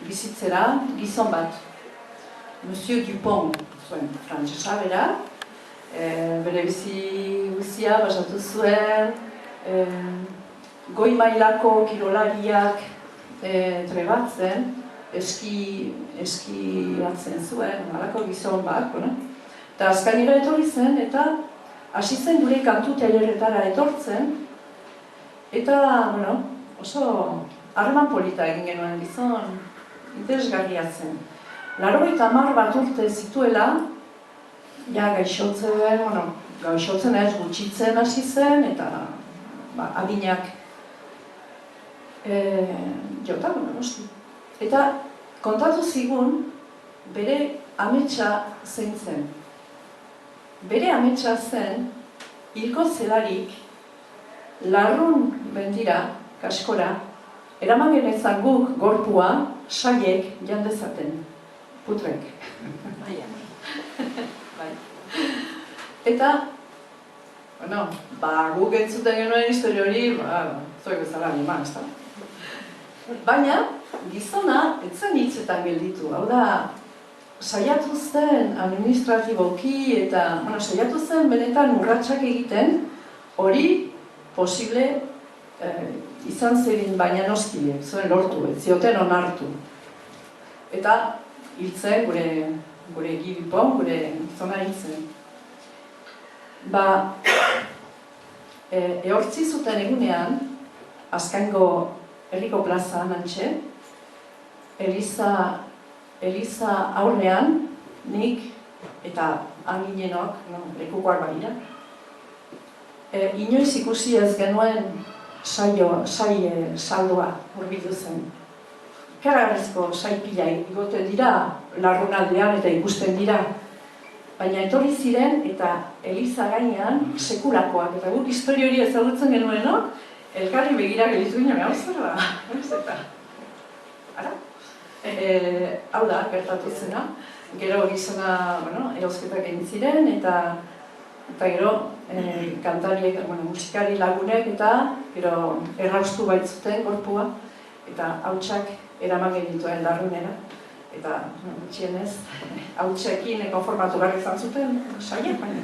bizitzera gizon bat. Monsieur Dupont, zuen frantsesa bera, bere bizi guztia basatu zuen, goi mailako kirolariak trebatzen, eskiatzen zuen, halako gizon bat, eta azkainera etorri zen, eta hasi zen gure kantu tailerretara etortzen, eta, oso harreman polita egin genuen gizon, interesgarria zen. 80 bat urte zituela, ja gaixotzen ez gutxitzen hasi zen, eta adinak jota, noski. Eta kontatu zigun bere ametsa zein zen. Bere ametsa zen, hilko zelarik, larrun bendira, kaskora, eraman genezan guk gorpua saiek jandezaten, putrek. Eta, guk entzuten genuen historia hori, zoik bezala anima, ez da? Baina, gizona etzen hitzetan gelditu, hau da, saiatu zen administratiboki eta, saiatu zen benetan urratsak egiten, hori posible izan zerin, baina noski, zuen lortu, ez zioten onartu. Eta hiltzen, gure Gibipon, gure gizona hiltzen. Ehortzi zuten egunean, Azkaingo herriko plazan antxe, Eliza aurrean, nik eta hanginenok, lekukoak badira, inoiz ikusi ez genuen saldoa hurbildu zen. Karagarrizko sai pila igoten dira, larrunaldean eta ikusten dira, baina etorri ziren eta Eliza gainean sekulakoak, eta guk historia hori ezagutzen genuenok, elkarri begira gelditu ginen, hau zer da? Ara? Hau da, gertatu zena. Gero gizona, erosketak egin ziren, eta gero kantariek, musikari lagunek, eta gero erraustu baitzuten gorpua, eta hautsak eraman genituen larrunera. Eta, gutxienez, hautsekin konformatu behar izan zuten, saia, baina.